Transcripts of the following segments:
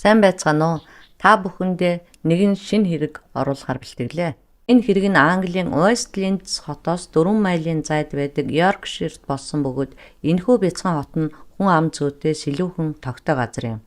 Сайн байцгаана уу? Та бүхэндээ нэгэн шинэ хэрэг оруулахар бэлтгэлээ. Энэ хэрэг нь Английн Уэстлиндс хотоос 4 милийн зайд байдаг Йоркширт болсон бөгөөд энэхүү бяцхан хот нь хүн ам зүйтэй сэлүүхэн тогттой газар юм.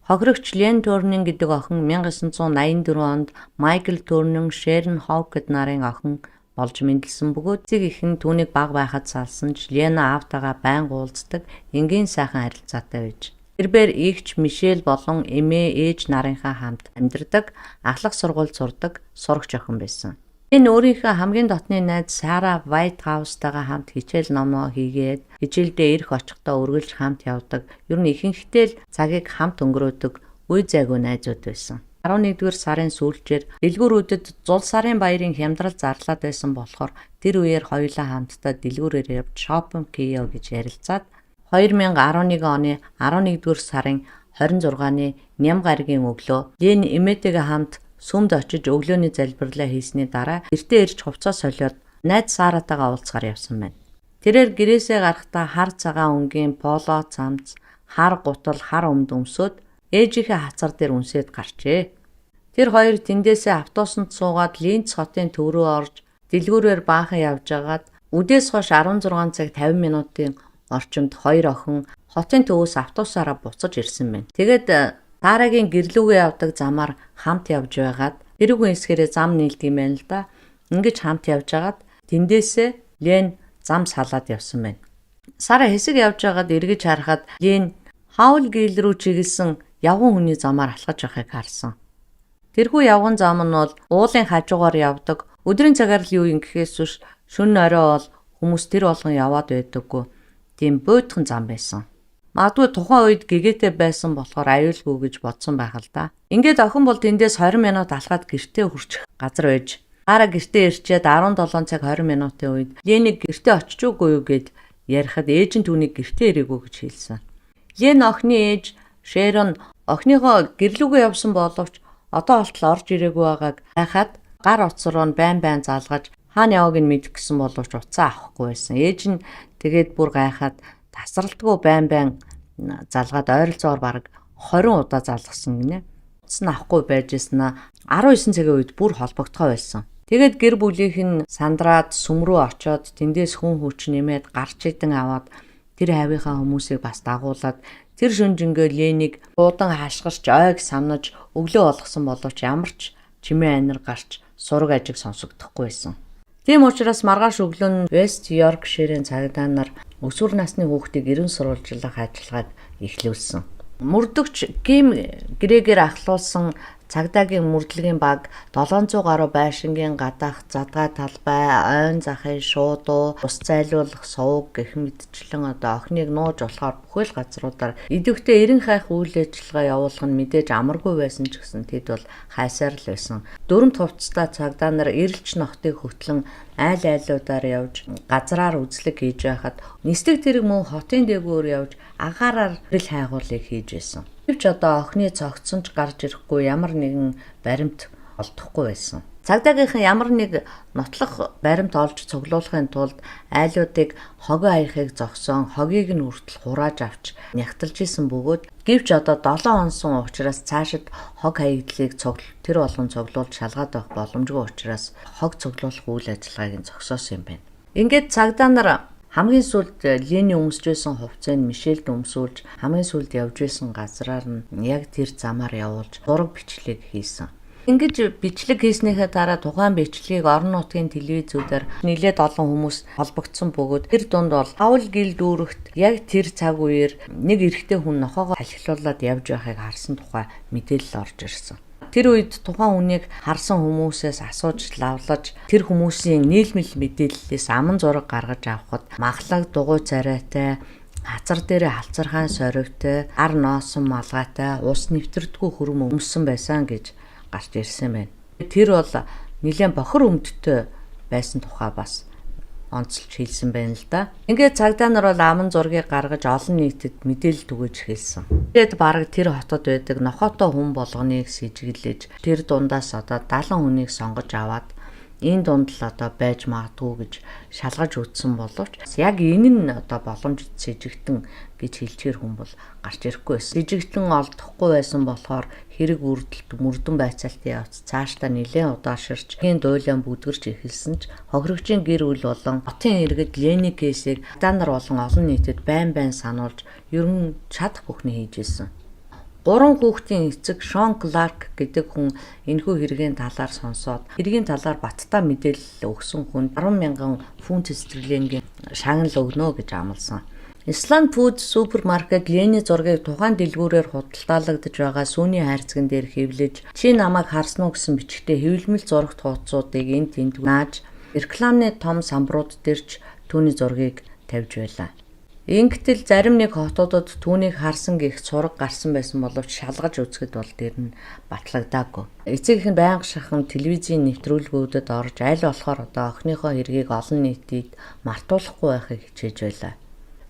Хохирогч Лен Турнинг гэдэг охин 1984 онд Майкл Турнинг, Шерон Ховкет нарын охин болж мэндэлсэн бөгөөд эцэг эх нь түүнийг бага байхад салсан ч Лена аавтайгаа байнга уулздаг, энгийн сайхан харилцаатай байж. Тэрбээр игч Мишель болон эмээ ээж нарынхаа хамт амьдардаг, ахлах сургуульд сурдаг, сурагч охин байсан. Энэ өөрийнхөө хамгийн дотны найз Сара Вайтхаустайгаа хамт хичээл номоо хийгээд хичээлдээ ирэх очихдоо үргэлж хамт явдаг. Ер нь ихэнхдээ л цагийг хамт өнгөрөөдөг үе зайгүй найзууд байсан. 11-р сарын сүүлчээр дэлгүүрүүдэд Зул сарын баярын хямдрал зарлаад байсан болохоор тэр үеэр хоёулаа хамтдаа дэлгүүрээр явж шопинг хийё гэж ярилцаад 2011 оны 11-р сарын 26-ны ням гаригийн өглөө Лен эмээтэйгээ хамт сүмд очиж өглөөний залбирлаа хийсний дараа гэртээ ирж хувцас солиод найз Саратайгаа уулзгаар явсан байна. Тэрээр гэрээсээ гарахдаа хар цагаан өнгийн поло цамц, хар гутал, хар өмд өмсөд ээжийнхээ хацар дээр үнсээд гарчээ. Тэр хоёр тэндээсээ автобусанд суугаад Линц хотын төв рүү орж дэлгүүрээр баахан явж агаад үдээс хойш 16 цаг 50 минутын орчимд хоёр охин хотын төвөөс автобусаараа буцаж ирсэн байна. Тэгээд Сарагийн гэрлүүгээ явдаг замаар хамт явж байгаад тэрүүхэн хэсгээрээ зам нийлдэг юм байна л да. Ингэж хамт явж агаад тэндээсээ Лен зам салаад явсан байна. Сара хэсэг явж байгаад эргэж харахад Лен хаул гээл рүү чиглэсэн явган хүний замаар алхаж байхыг харсан. Тэрхүү явган зам нь бол уулын хажуугаар явдаг. Өдрийн цагаар л юу юм гэхээс биш шөнө орой бол хүмүүс тэр болгон яваад байдаггүй. Тийм буйдхан зам байсан. Магадгүй тухайн үед гэгээтэй байсан болохоор аюулгүй гэж бодсон байх л да. Ингээд охин бол тэндээс 20 минут алхаад гэртээ хүрчих газар байж. Сара гэртээ ирчээд 17 цаг 20 минутын үед Ленийг гэртээ очиж үгүй юу гэд ярихад ээж нь түүнийг гэртээ ирээгүй гэж хэлсэн. Лен охины ээж Шерон охиныхоо гэрлүүгээ явсан боловч одоо болтол орж ирээгүй байгааг хайхад гар утас руу байн залгаж хаана явааг нь мэдэх гэсэн боловч уцаа авахгүй байсан. Ээж нь тэгээд бүр гайхаад тасралтгүй байн залгаад ойролцоогоор бараг 20 удаа залгасан гинэ. Утас нь авахгүй байж яснаа 19 цагийн үед бүр холбогдохоо байсан. Тэгээд гэр бүлийнх нь сандраад сүм рүү очоод тэндээс хүн хүч нэмээд гарч идэн аваад тэр хавийнхаа хүмүүсийг бас дагуулад тэр шүнжингээ Ленийг буудан хашгирч ойг самнаж өглөө болгосон боловч ямар ч чимээ анир гарч сураг ажиг сонсогдохгүй байсан. Тийм учраас маргааш өглөө нь Вест Йоркширийн цагдаа нар өсвөр насны хүүхдийг эрен сурвалжлах ажиллагааг эхлүүлсэн. Мөрдөгч Ким Грегер ахлуулсан цагдаагийн мөрдлөгийн баг 700 гаруй байшингийн гадаах задгай талбай, ойн захын шуудуу, ус зайлуулах сувг гэх мэтчлэн охиныг нууж болохоор бүхэл газруудаар идэвхтэй эрен хайх үйл ажиллагаа явуулах нь мэдээж амаргүй байсан ч гэсэн тэд бол хайсаар л байсан. Дөрөмт хувцастай цагдаа нар эрэлч нохтыг хөтлөн айлуудаар явж газраар үзлэг хийж байхад нислэг тэрэг мөн хотын дээгүүр явж агаараар эрэл хайгуулыг хийж байсан. Гэвч одоо охины цогцсон ч гарч ирэхгүй ямар нэгэн баримт олдохгүй байсан. Цагдаагийнхан ямар нэг нотлох баримт олж цуглуулахын тулд айлуудыг хогоо аяхыг зогсоон хогийг нь хүртэл хурааж авч нягтлж исэн бөгөөд гэвч одоо 7 онсон учраас цаашид хог хаягдлыг тэр болгон цуглуулж шалгаад байх боломжгүй учраас хог цуглуулах үйл ажиллагааг зогсоосон юм байна. Ингээд цагдаа нар хамгийн сүүлд Лений өмсөж байсан хувцсыг Мишельд өмсүүлж хамгийн сүүлд явж байсан газраар нь яг тэр замаар явуулж зураг бичлэг хийсэн. Ингэж бичлэг хийснийхээ дараа тухайн бичлэгийг орон нутгийн телевизүүдээр нэлээд олон хүмүүс холбогдсон бөгөөд тэр дунд бол Паул гил дүүрэгт яг тэр цаг үеэр нэг эрэгтэй хүн нохоогоо халхилуулаад явж байхыг харсан тухай мэдээлэл орж ирсэн. Тэр үед тухайн хүнийг харсан хүмүүсээс асууж лавлаж тэр хүмүүсийн нийлмэл мэдээллээс аман зураг гаргаж авахд махлаг дугуй царайтай, хазар дээрээ халцархаан соригтой, ар ноосон малгайтай, ус нэвтрдэггүй хөрөм өмссөн байсан гэж гарч ирсэн байна. Тэр бол нэлээд бохор өмдтэй байсан тухай бас онцлж хэлсэн байна л да. Ингээд цагдаа нар бол аман зургийг гаргаж олон нийтэд мэдээлэл түгэж хэлсэн. Тэгээд бараг тэр хотод байдаг нохотой хүн болгоныг сэжиглэж тэр дундаас одоо 70 хүнийг сонгож аваад энэ дунд л одоо байж магадгүй гэж шалгаж үзсэн боловч яг энэ нь одоо боломжит сэжигтэн гэж хэлчихэр хүн бол гарч ирэхгүй байсан. Сэжигтэн олдохгүй байсан болохоор хэрэг үрдэлт мөрдөн байцаалтын явц цаашдаа нэлээд удааширч хийн дуйлан бүдгэрч эхэлсэн ч хохирогчийн гэр бүл болон хотын иргэд Лений кейсийг стандар болон олон нийтэд байн сануулж ерөн чадах бүхний хийжсэн. 3 хүүхдийн эцэг Шон Кларк гэдэг хүн энэхүү хэргийн талаар сонсоод хэргийн талаар баттаа мэдээлэл өгсөн хүнд 10,000 фунт стерлингийн шагнал өгнө гэж амласан. Исланд Фуд супермаркет Лений зургийг тухайн дэлгүүрээр худалдаалагдж байгаа сүүний хайрцаган дээр хэвлэж "Чи намайг харсан уу?" гэсэн бичгтээ хэвлэмэл зурагт хуудсуудыг энд тэнд нааж рекламны том самбарууд дээрч түүний зургийг тавьж байлаа. Ингэтэл зарим нэг хотуудад түүнийг харсан гэх зураг гарсан байсан боловч шалгаж үзэхэд бол тэр нь батлагдаагүй. Эцэг их нь байнга шахан телевизийн нэвтрүүлгүүдэд орж аль болохоор одоо охиныхоо хэргийг олон нийтэд мартуулахгүй байхыг хичээж байлаа.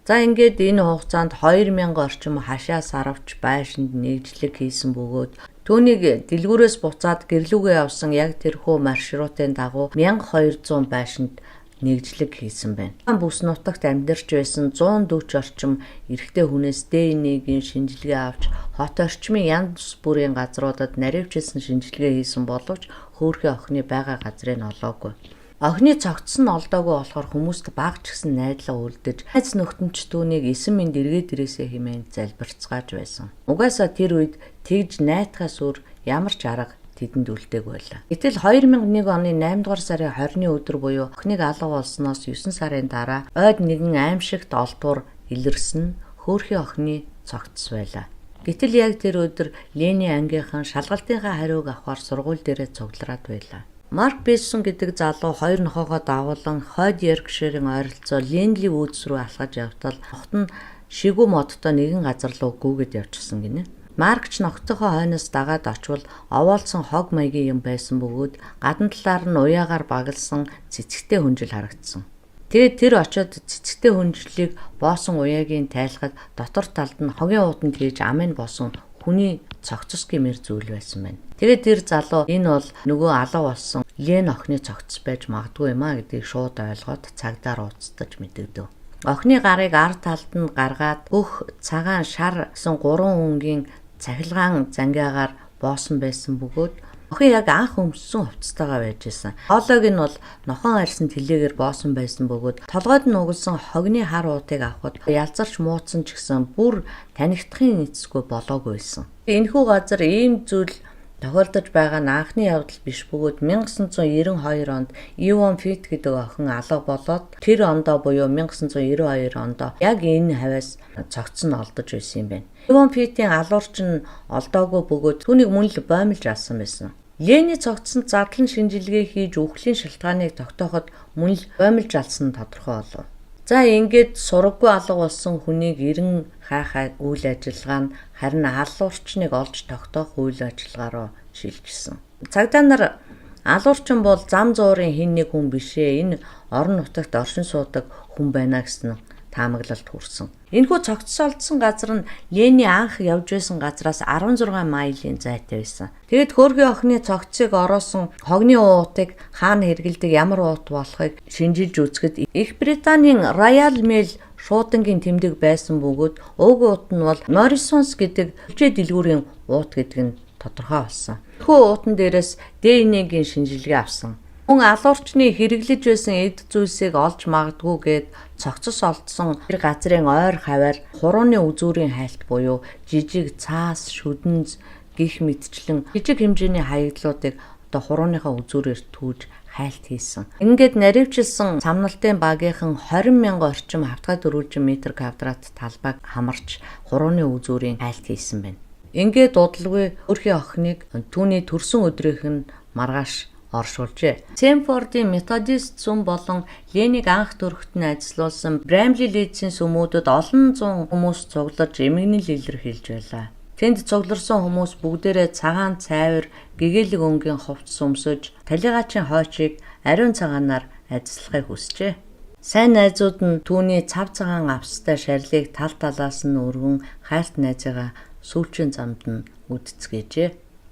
За ингээд энэ хугацаанд 2000 орчим хашаа сарвч байшинд нэгжлэг хийсэн бөгөөд түүнийг дэлгүүрээс буцаад гэрлүүгээ явсан яг тэрхүү маршрутын дагуу 1200 байшинд нэгжлэг хийсэн байна. Бүс нутагт амьдарч байсан 140 орчим эрэгтэй хүнээс ДНХ-ийн шинжилгээ авч хот орчмын янз бүрийн газруудад наривчилсан шинжилгээ хийсэн боловч хөөрхөн охины байгаа газрыг олоогүй. Охины цогцсон олдоогүй болохоор хүмүүст баг ч гэсэн найдлага үлдэж найз нөхдөмч түүнийг эсэн минь дэргээд ирээсэ хэмээн залбирцгааж байсан. Угаасаа тэр үед тэгж найтахаас өөр ямар ч арга тэдэнд үлдээг байлаа. Гэтэл 2001 оны 8 дугаар сарын 20-ны өдөр буюу охиныг алга болсноос 9 сарын дараа ойд нэгэн аимшигт олдвор илэрсэн хөөрхөн охины цогцс байлаа. Гэтэл яг тэр өдөр Лений ангийнхан шалгалтынхаа хариуг авахар сургууль дээрээ цуглараад байлаа. Марк Бессон гэдэг залуу хоёр нохоогоо дагуулan хойд Йоркширийн ойролцоо Ленли Вудс руу алхаж явтал нохот нь шигүү модтой нэгэн газар руу гүйгээд явчихсан гинэ. Марк ч ногтойхоо хойноос дагаад очвол овоолсон хог маягийн юм байсан бөгөөд гадна талаар нь уяагаар багалсан цэцэгтэй хүнжил харагдсан. Тэгээд тэр очиод цэцэгтэй хүнжлийг боосон уяагийн тайлахад дотор талд нь хогийн ууданд хийж амын босон хүний цогцос гэмээр зүйл байсан байна. Тэгээд тэр залуу энэ бол нөгөө алга болсон Лен охины цогцос байж магадгүй юм а гэдгийг шууд ойлгоод цагдаар ууцтаж мэдэгдэв. Охины гарыг ард талд нь гаргаад бүх цагаан шар гэсэн 3 өнгийн цахилгаан зангиагаар боосон байсан бөгөөд охин яг анх өмссөн хувцастайгаа байж исэн. Хоолойг нь бол нохон арьсан тэлээгээр боосон байсан бөгөөд толгойд нь угалсан хогны хар уутыг авахд ялзарч муудсан ч гэсэн бүр танигдахын эцэсгүй болоогүй байсан. Энэхүү газар ийм зүйл тохиолдож байгаа нь анхны явдал биш бөгөөд 1992 онд Иван Фит гэдэг охин алга болоод тэр ондоо буюу 1992 ондоо яг энэ хавьяас цогцсон олдож байсан юм байна. Иван Фитийн алуурч нь олдоогүй бөгөөд түүнийг мөн л боомлж алсан байсан. Лений цогцсонд задлан шинжилгээ хийж үхлийн шалтгааныг тогтооход мөн л боомлж алсан нь тодорхой болов. За ингээд сураггүй алга болсон хүнийг эрен хаахаа үйл ажиллагаа нь харин алуурчныг олж тогтоох үйл ажиллагаа руу шилжсэн. Цагдаа нар алуурчин бол зам зуурын хин нэг хүн бишээ, энэ орон нутагт оршин суудаг хүн байна гэсэн таамаглалд хүрсэн. Энэхүү цогцолдсон газар нь Лений анх явж байсан газраас 16 милийн зайтай байсан. Тэгэд хөөрхөн охины цогцыг ороосон хогны уутыг хаана хэрэгэлдэг, ямар уут болохыг шинжилж үзэхэд Их Британийн Royal Mail шуудангийн тэмдэг байсан бөгөөд уг уут нь бол Morrisons гэдэг хөлжээ дэлгүүрийн уут гэдэг нь тодорхой болсон. Хөө уутан дээрээс ДНХ-ийн шинжилгээ авсан. Хүн алуурчны хэрэглэж байсан эд зүйлсийг олж магадгүйгээд цогцос олдсон тэр газрын ойр хаваар хурууны үзүүрийн хайлт буюу жижиг цаас, шүдэнз гих мэтчлэн жижиг хэмжээний хаягдлуудыг одоо хурууныхаа үзүүрээр түүж хайлт хийсэн. Ингээд наривчилсан самналтын багийнхан 20,000 орчим хавтгай дөрвөлжин метр квадрат талбайг хамарч хурууны үзүүрийн хайлт хийсэн байна. Ингээд дуудлагүй өөрхийн охиныг түүний төрсөн өдрийнх нь маргааш оршуулжээ. Сэмфордын методист сүм болон Ленийг анх төрөхт нь ажиллуулсан Брамли Лидсийн сүмүүдэд олон зуун хүмүүс цуглаж эмгэнэл илэрхийлж байлаа. Тэнд цугларсан хүмүүс бүгдээрээ цагаан цайвар, гэгээлэг өнгийн хувцас өмсөж, талигаачийн хойчийг ариун цагаанаар ажиллахыг хүсжээ. Сайн найзууд нь түүний цав цагаан австай шарлыг тал талаас нь өргөн хайрт найзыгаа сүүлчийн замд нь үдцгээжээ.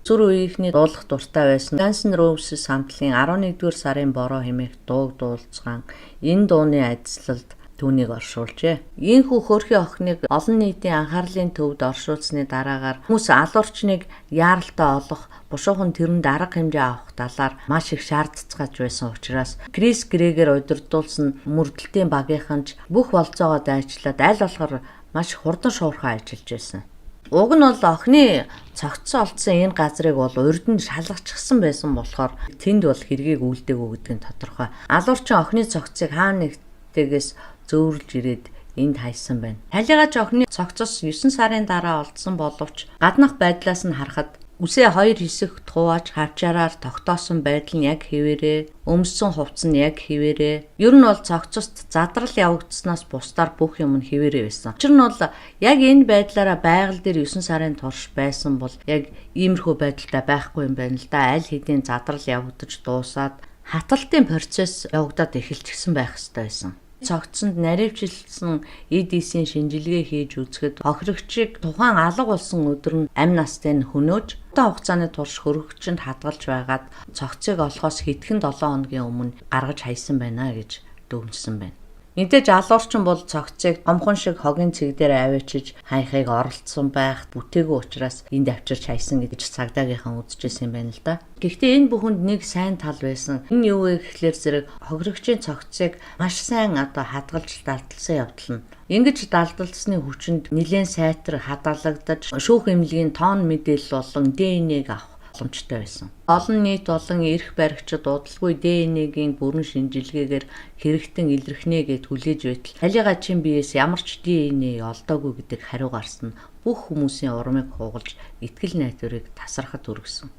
Зүр үеийнхний дуулах дуртай байсан Guns N' Roses хамтлагийн 11-р сарын бороо хэмээх дууг дуулцгаан энэ дууны ажиллалд түүнийг оршуулжээ. Ийхүү хөөрхий охиныг олон нийтийн анхаарлын төвд оршуулсны дараагаар хүмүүс алуурчныг яаралтай олох, бушуухан тэрэнд арга хэмжээ авах талаар маш их шаардцгааж байсан учраас Крис Грегер удирдуулсан мөрдөлтийн багийнхан ч бүх болцоогоо дайчлаад аль болохоор маш хурдан шуурхай ажиллаж байсан. Уг нь бол охины цогцсон олдсон энэ газрыг бол урд нь шалгачихсан байсан болохоор тэнд бол хэргийг үлдээгүү гэдэг нь тодорхой. Алуурчин охины цогцыг хаана нэгтэйгээс зөөврлж ирээд энд хайсан байна. Талигаач охины цогцос 9 сарын дараа олдсон боловч гаднах байдлаас нь харахад үсээ хоёр хэсэгт хувааж хавчаараар тогтоосон байдал нь яг хэвээрээ, өмссөн хувцас нь яг хэвээрээ. Ер нь бол цогцост задрал явагдсанаас бусдаар бүх юм нь хэвээрээ байсан. Учир нь бол яг энэ байдлаараа байгаль дээр 9 сарын турш байсан бол яг иймэрхүү байдалтай байхгүй юм байна л да. Аль хэдийн задрал явагдаж дуусаад хаталтын процесс явагдаад эхэлчихсэн байх ёстой байсан. Цогцсонд наривчлсан EDC-ийн шинжилгээ хийж үзэхэд хохирогчийг тухайн алга болсон өдөр нь амь настай нь хөнөөж удаан хугацааны турш хөрөгчөнд хадгалж байгаад цогцыг олохоос хэдхэн 7 хоногийн өмнө гаргаж хайсан байна гэж дүгнсэн байна. Мэдээж алуурчин бол цогцыг гомхон шиг хогийн цэг дээр аваачиж хайхыг оролцсон байх бүтээгүй учраас энд авчирч хайсан гэж цагдаагийнхан үзчихсэн юм байна л да. Гэхдээ энэ бүхэнд нэг сайн тал байсан. Энэ юу вэ гэхлээр зэрэг хохирогчийн цогцыг маш сайн хадгалж далдалсан явдал нь. Ингэж далдалсны хүчинд нэлээд сайтар хадгалагдаж шүүх эмнэлгийн тоон мэдээлэл болон ДНХ-г авах боломжтой байсан. Олон нийт болон эрх баригчид удалгүй ДНХ-гийн бүрэн шинжилгээгээр хэрэгтэн илэрхнэ гэд хүлээж байтал талигаачин биеэс ямар ч ДНХ олдоогүй гэдэг хариу гарсан бүх хүмүүсийн урмыг хугалж итгэл найдварыг тасархад хүргэсэн.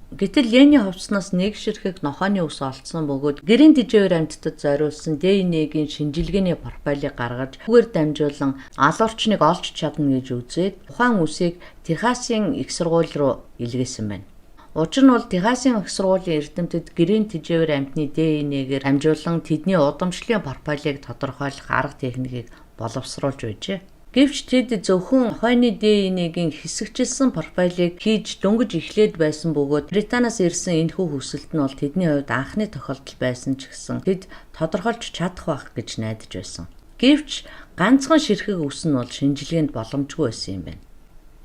Гэтэл Лений хувцснаас нэг ширхэг нохооны ус олдсон бөгөөд гэрийн тэжээвэр амьтдад зориулсан ДНХ-гийн шинжилгээний профайлыг гаргаж түүгээр дамжуулан алуурчныг олж чадна гэж үзээд тухайн үсийг Техасын их сургууль руу илгээсэн байна. Учир нь бол Техасын их сургуулийн эрдэмтэд гэрийн тэжээвэр амьтны ДНХ-гээр дамжуулан тэдний удамшлын профайлыг тодорхойлох арга техникийг боловсруулж байжээ. Гэвч тэд зөвхөн хойны ДНХ-гийн хэсэгчилсэн профайлыг хийж дөнгөж эхлээд байсан бөгөөд Британаас ирсэн энэхүү хүсэлт нь бол тэдний хувьд анхны тохиолдол байсан ч гэсэн тэд тодорхойлж чадах байх гэж найдаж байсан. Гэвч ганцхан ширхэг үс нь бол шинжилгээнд боломжгүй байсан юм байна.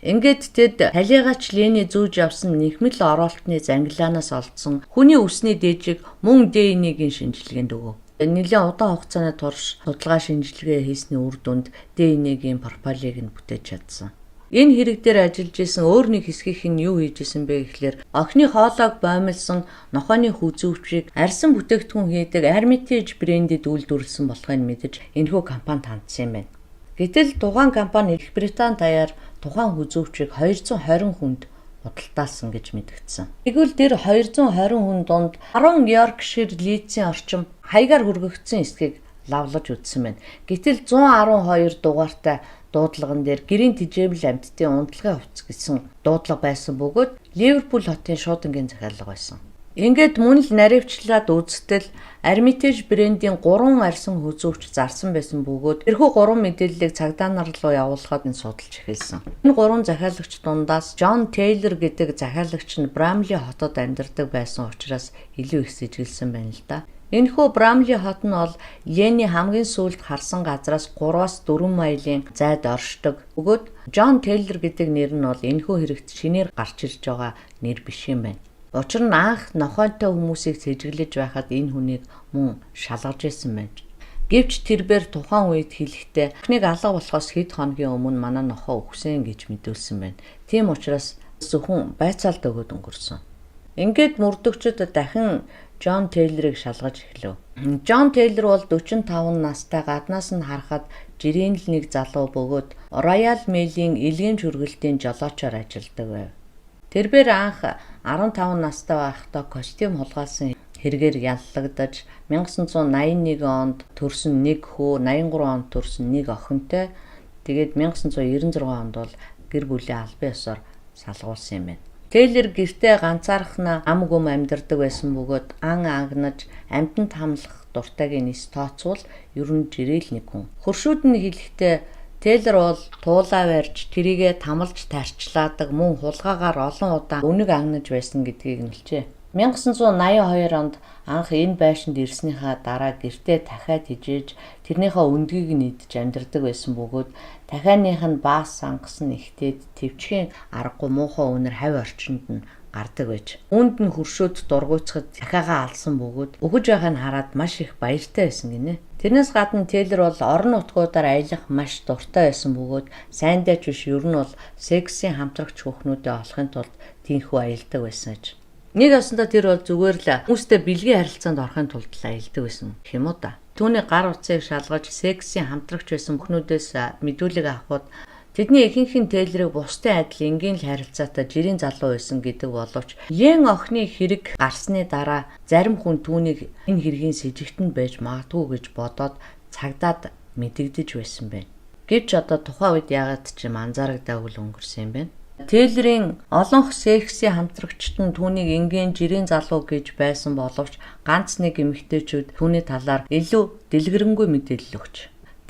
Ингээд тэд талигаач Лений зүүж явсан нэхмэл оролтны зангилаанаас олдсон хүний үсний дээжийг мөн ДНХ-гийн шинжилгээнд өгөв. Нэлээд удаан хугацааны турш судалгаа шинжилгээ хийсний үр дүнд ДНХ-гийн профайлыг нь бүтээж чадсан. Энэ хэрэг дээр ажиллаж исэн өөр нэг хэсгийнх нь юу хийж исэн бэ гэхлээр охины хоолойг боомлсон нохооны хүзүүвчийг арьсан бүтээгдэхүүн хийдэг Hermitage брэндэд үйлдвэрлэсэн болохыг мэдэж энэхүү компанид хандсан юм байна. Гэтэл тухайн компани Их Британь даяар тухайн хүзүүвчийг 220 хүнд худалдаалсан гэж мэдгдсэн. Тэгвэл тэр 220 хүн донд 10 Yorkshire Leeds-ийн орчим хаягаар хүргэгдсэн эсхийг лавлаж үзсэн байна. Гэтэл 112 дугаартай дуудлаган дээр гэрийн тэжээвэр амьтдын унтлагын хувцас гэсэн дуудлага байсан бөгөөд Ливерпул хотын шуудангийн захиалга байсан. Ингээд мөн л наривчлаад үзтэл Hermitage брендийн 3 арьсан хүзүүвч зарсан байсан бөгөөд тэрхүү 3 мэдээллийг цагдаа нар руу явуулахад нь судалж эхэлсэн. Энэ 3 захиалагч дундаас John Taylor гэдэг захиалагч нь Bramley хотод амьдардаг байсан учраас илүү их сэжиглсэн байна л да. Энэхүү Bramley хот нь бол Лений хамгийн сүүлд харсан газраас 3-4 милийн зайд оршдог. Бөгөөд John Taylor гэдэг нэр нь бол энэхүү хэрэгт шинээр гарч ирж байгаа нэр биш юм байна. Учир нь анх нохойтой хүмүүсийг сэжиглэж байхад энэ хүнийг мөн шалгаж исэн байна. Гэвч тэрээр тухайн үед хэлэхдээ охиныг алга болохоос хэд хоногийн өмнө манай нохоо өгсөн гэж мэдүүлсэн байна. Тийм учраас зөвхөн байцаалд өгөөд өнгөрсөн. Ингээд мөрдөгчд дахин John Taylor-ыг шалгаж эхлэв. John Taylor бол 45 настай, гаднаас нь харахад жирийн л нэг залуу бөгөөд Royal Mail-ийн илгээмж хүргэлтийн жолоочоор ажилладаг байв. Тэрээр анх 15 настай байхдаа костюм хулгайлсан хэрэгээр яллагдаж 1981 онд төрсөн нэг хүү, 83 онд төрсөн нэг охинтой, тэгээд 1996 онд бол гэр бүлийн албан ёсоор салгуулсан юм байна. Тейлер гэртээ ганцаархнаа ам гүм амьдардаг байсан бөгөөд ан агнаж амьтанд хамлах дуртайг нь тооцвол ер нь жирээл нэг хүн. Хөршүүд нь хэлэхдээ Тейлор бол туулаа барьж тэрийгэ тамалж тарчлаадаг, мөн хулгаагаар олон удаа үнэг ангнаж байсан гэдгийг нэлжээ. 1982 онд анх энэ байшинд ирснийхаа дараа гэртээ дахиад хижээж тэрнийхээ өндгийг нь идэж амьдардаг байсан бөгөөд дахианых нь баас сангасан ихтэйд төвчхийн аргагүй муухай үнэр хавь орчинд нь гардаг байж. Үүнд нь хөршөөд дургуйцахад дахиагаа алсан бөгөөд өгөж байгааг нь хараад маш их баяртай байсан гинэ. Тэрнээс гадна Тейлор бол орон нутгуудаар аялах маш дуртай байсан бөгөөд сайндайч биш ер нь бол сексийн хамтрагч хүүхнүүдээ олохын тулд тийхүү аялдаг байсан аж. Нэг ясандаа тэр бол зүгээр л хүмүүстэй бэлгийн харилцаанд орохын тулд аялдаг байсан гэх юм уу та. Түүний гар утсыг шалгаж сексийн хамтрагч байсан бүхнүүдээс мэдүүлэг авахд тэдний ихэнх нь Тейлорыг бусдын адил энгийн л харилцаатай жирийн залуу байсан гэдэг боловч Лен охины хэрэг гарсны дараа зарим хүн түүнийг энэ хэргийн сэжигтэнд байж магадгүй гэж бодоод цагдаад мэдэгдэж байсан байна. Гэвч одоо тухайн үед яагаад ч юм анзаарагдаагүй өнгөрсөн юм бэ? Тейлорын олонх сексийн хамтрагчид нь түүнийг энгийн жирийн залуу гэж байсан боловч ганц нэг эмэгтэйчүүд түүний талаар илүү дэлгэрэнгүй мэдээлэл өгч.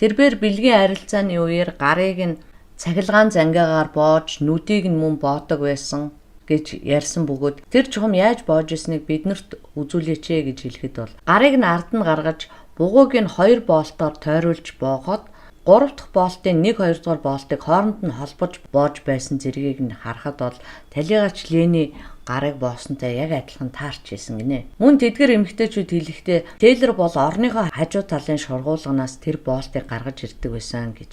Тэрээр бэлгийн харилцааны үеэр гарыг нь цахилгаан зангиагаар боож нүдийг нь мөн боодог байсан гэж ярьсан бөгөөд тэр чухам яаж боож ирснийг биднэрт үзүүлээч гэж хэлэхэд бол гарыг нь ард нь гаргаж бугууг нь 2 боолтоор тойруулж боогоод 3 дахь боолтын 1-2 дугаар боолтыг хооронд нь холбож боож байсан зэргийг нь харахад бол талигач Лений гарыг боосонтой яг адилхан таарч ирсэн гинэ. Мөн тэдгэр эмэгтэйчүүд хэлэхдээ Тейлор бол орныхоо хажуу талын шургуулганаас тэр боолтыг гаргаж ирдэг байсан гэж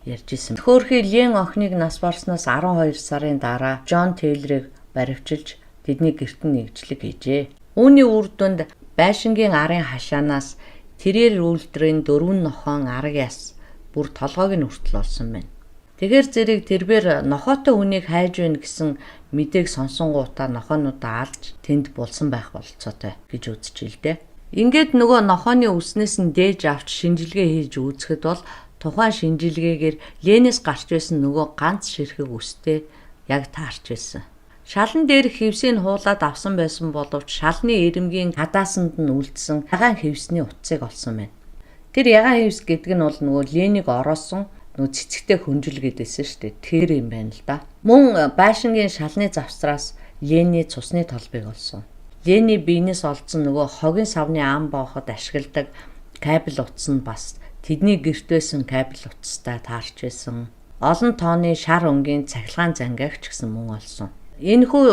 ярьж исэн. Хөөхий Лен охиныг нас барснаас 12 сарын дараа Джон Тейлорыг баривчилж тэдний гэрт нь нэгжлэг хийжээ. Үүний үр дүнд байшингийн арын хашаанаас тэрээр үйлдвэрийн 4 нохойн арга яс бүр толгойг нь хүртэл олсон байна. Тэгэхэр зэрэг тэрээр нохойтой хүнийг хайж байна гэсэн мэдээг сонсонгуудаа нохойнуудаа алж тэнд булсан байх болцоотой гэж үзчихэ л дээ. Ингээд нөгөө нохойны үснээс нь дээж авч шинжилгээ хийж үзэхэд бол тухайн шинжилгээгээр Ленээс гарч байсан нөгөө ганц ширхэг үстэй яг таарч байсан. Шалан дээр хевсийг хуулаад авсан байсан боловч шалны ирэмгийн хадаасанд нь үлдсэн ягаан хевсний утсыг олсон байна. Тэр ягаан хевс гэдэг нь бол нөгөө Ленийг ороосон нөгөө цэцэгтэй хүнжил гэдээсэн шүү дээ. Тэр юм байна л да. Мөн байшингийн шалны завсраас Лений цусны толбыг олсон. Лений биенээс олдсон нөгөө хогийн савны ам бооход ашигладаг кабель утас нь бас тэдний гэрт байсан кабель утастай таарч байсан. Олон тооны шар өнгийн цахилгаан зангиагч гэсэн мөн олсон. Энэхүү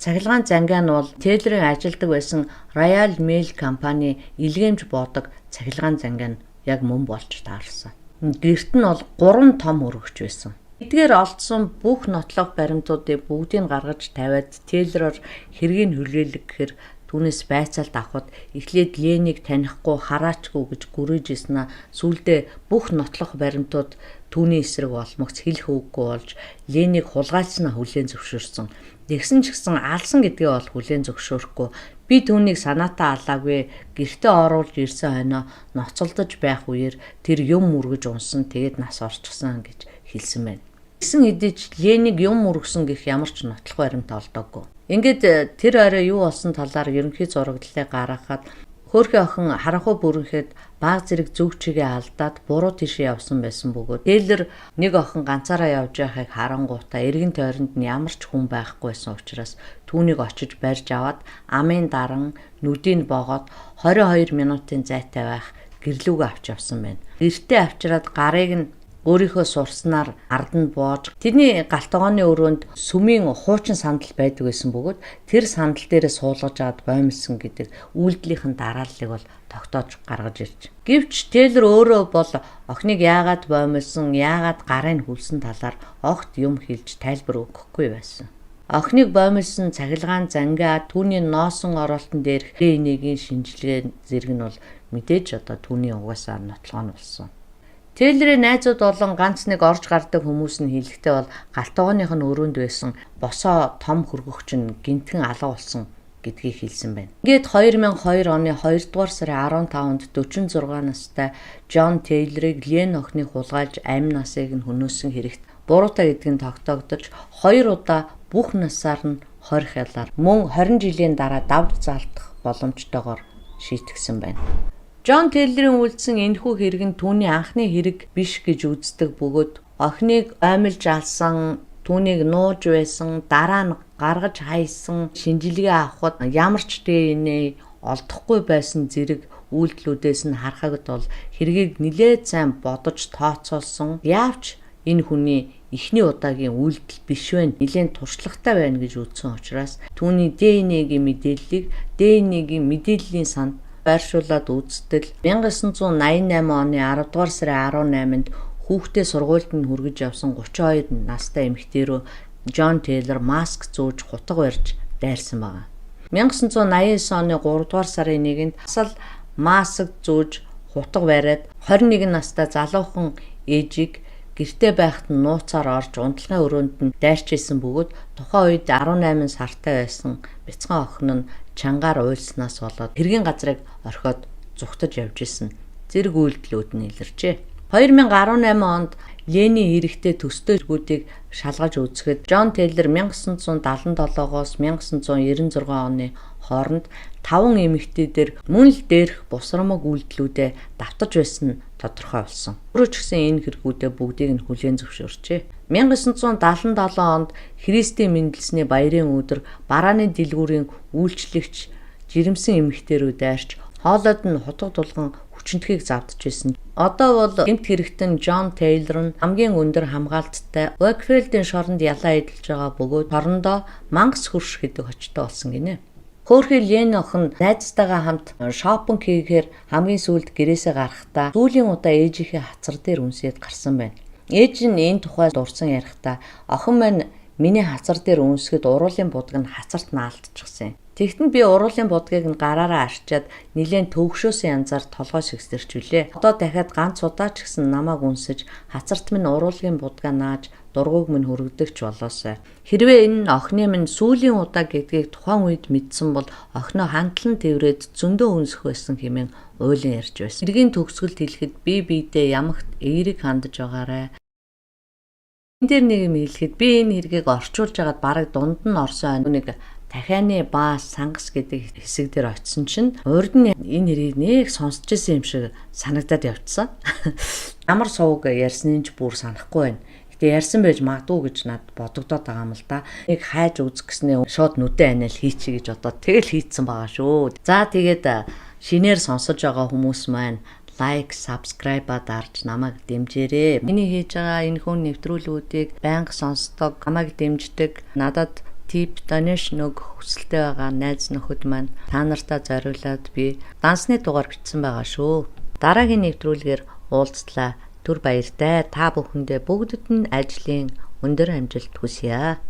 цахилгаан зангиа нь бол Тейлорын ажилладаг байсан Royal Mail компани илгээмж боодог цахилгаан зангиа нь яг мөн болж таарсан. Гэрт нь бол 3 том өргөгч байсан. Эдгээр олдсон бүх нотлох баримтуудыг бүгдийг гаргаж тавиад Тейлороор хэргийг хүлээлгэх гэхээр түүнээс байцаалт авахд эхлээд Ленийг танихгүй хараачгүй гэж гүрэж ирсэн. Сүүлдээ бүх нотлох баримтууд түүний эсрэг олмогц хэлэх үггүй болж Ленийг хулгайлснаа хүлээн зөвшөөрсөн. Тэгсэн ч гэсэн алсан гэдгээ бол хүлээн зөвшөөрөхгүй. Би түүнийг санаатаа алаагүй гэртээ оруулж ирсэн хойноо ноцолдож байх үеэр тэр юм мөргөж унсан тэгээд нас орчихсан гэж хэлсэн байна. Гэсэн хэдий ч Ленийг юм мөргсөн гэх ямар ч нотлох баримт олдоогүй. Ингээд тэр орой юу болсон талаар ерөнхий зураглалыг гаргахад хөөхий охин харанхуй бүрэнхэд баг зэрэг зөв чигээ алдаад буруу тишээ явсан байсан бөгөөд Тейлор нэг охин ганцаараа явж байхыг харангуутаа эргэн тойронд нь ямар ч хүн байхгүй байсан учраас түүнийг очиж барьж аваад амын даран нүдийг богоод 22 минутын зайтай байх гэрлүүгээ авч явсан байна. Гэртээ авчираад гарыг нь өөрийнхөө сурснаар ард нь боож тэдний галтгооны өрөөнд сүмийн хуучин сандал байдаг байсан бөгөөд тэр сандал дээрээ суулгаж аваад боомлсон гэдэг үйлдэлийнхэн дарааллыг бол тогтоож гаргаж ирж. Гэвч Тейлор өөрөө бол охиныг яагаад боомлсон, яагаад гарыг хүлсэн талаар огт юм хэлж тайлбар өгөхгүй байсан. Охиныг боомлсон цахилгаан зангиа түүний носон оролтон дээр ХНХ-ийн шинжилгээ зэрэг нь бол мэдээж одоо түүний угаасаар нотлоо нь болсон. Тейлорын найзууд болон ганц нэг орж гардаг хүмүүс нь хэлэхдээ бол галтгооных нь өрөөнд байсан босоо том хөргөгч нь гинтхэн алга болсон гэдгийг хэлсэн байна. Ингээд 2002 оны 2 дугаар сарын 15-нд 46 настай Джон Тейлорыг Лен охиныг хулгайлж амь насыг нь хөнөөсөн хэрэгт буруутай гэдгийг тогтоогдож 2 удаа бүх насаар нь хорих ялаар мөн 20 жилийн дараа давд залтах боломжтойгоор шийтгсэн байна. Джон Тейлорын үйлдсэн энэхүү хэрэг нь түүний анхны хэрэг биш гэж үздэг бөгөөд охиныг аймилж алсан, түүнийг нууж байсан, дараа нь гаргаж хайсан, шинжилгээ авахд ямар ч ДНА олдохгүй байсан зэрэг үйлдэлүүдээс нь харахад бол хэргийг нэлээд сайн бодож тооцоолсон. Яавч энэ хүний эхний удаагийн үйлдэл биш вэ? Нэлээд туршлагатай байна гэж үзсэн учраас түүний ДНА-гийн мэдээллийн санд байршуулад үзтэл 1988 оны 10 дугаар сарын 18-нд хүүхдээ сургуульд нь хүргэж явсан 32 настай эмэгтэй рүү Джон Тейлор маск зүүж хутга барьж дайрсан байна. 1989 оны 3 дугаар сарын 1-нд асал маск зүүж хутга бариад 21 настай залуухан ээжийг гэртээ байхад нь нууцаар орж унтлагын өрөөнд нь дайрч исэн бөгөөд тухайн үед 18 сартай байсан бяцхан охин нь чангаар уйлснаас болоод хэргийн газрыг орхиод зүгтэж явж исэн зэрэг үйлдэлүүд нь илэрчээ. 2018 онд Лений хэрэгтэй төстэй эргүүдийг шалгаж үзэхэд Джон Тейлор 1977-оос 1996 оны хооронд 5 эмэгтэйдэр мөн л дээрх бусрамаг үйлдэлүүдэд давтаж байсан нь тодорхой болсон. Өөрөө ч гэсэн энэ хэрэгүүдээ бүгдийг нь хүлээн зөвшөөрчээ. 1977 онд Христийн мэндэлсний баярын өдөр барааны дэлгүүрийн үйлчлэгч жирэмсэн эмэгтэйрүү дайрч хоолойд нь хутга тулган хүчнэтхийг завдж байсан. Одоо бол гэмт хэрэгтэн Джон Тейлор нь хамгийн өндөр хамгаалттай Уокфилдийн шоронд ялаа эдэлж байгаа бөгөөд шорондоо мангас хөрш гэдэг очтой болсон гинэ. Хөөхий Лени охин найзтайгаа хамт шопинг хийхээр хамгийн сүүлд гэрээсээ гарахдаа сүүлийн удаа ээжийнхээ хацар дээр үнсээд гарсан байна. Ээж нь энэ тухай дурсан ярихдаа охин маань миний хацар дээр үнсгэд уруулын будаг нь хацарт наалтчихсан. Тэгтэн би уруулын будгийг нь гараараа арчаад нилээн төвөгшөөсөн янзаар толгой шигсэрчвүлээ. Одоо дахиад ганц удаа ч гэсэн намайг үнсэж хацарт минь уруулын будгаа нааж дургуг минь хөргөдөгч болоосай. Хэрвээ энэ нь охины минь сүүлийн удаа гэдгийг тухайн үед мэдсэн бол охиноо хандлан тэврээд зөндөө үнсэх байсан хэмээн уйлан ярьж байсан. Хэргийн төгсгөлд хэлэхэд би биедээ ямагт эерэг хандаж байгаарэ. Энд дээр нэг юм хэлэхэд би энэ хэргийг орчуулж агаад бараг дунд нь орсон нэг дахианы баа сангас гэдэг хэсэг дээр очисон чинь урд нь энэ хэрийг нэг сонсч ирсэн юм шиг санагдаад явцсан. Ямар сувг ярьсныг ч бүр санахгүй байна. Гэтэ ярьсан байж магадгүй гэж над бодогдоод байгаа юм л да. Нэг хайж үзэх гэснээ шууд нүдэн аниал хийчихье гэж одоо тэгэл хийцэн байгаа шүү. За тэгээд шинээр сонсож байгаа хүмүүс маань лайк, subscribe-а дарж намайг дэмжээрэй. Миний хийж байгаа энэ хүн нэвтрүүлгүүдийг байнга сонсдог, намайг дэмждэг, надад тип donation өгөх хүсэлтэй байгаа найз нөхөд маань та нартаа зориулаад би дансны дугаар бичсэн байгаа шүү. Дараагийн нэвтрүүлгээр уулзлаа. Түр баяртай. Та бүхэндээ бүгдэд нь ажлын өндөр амжилт хүсье.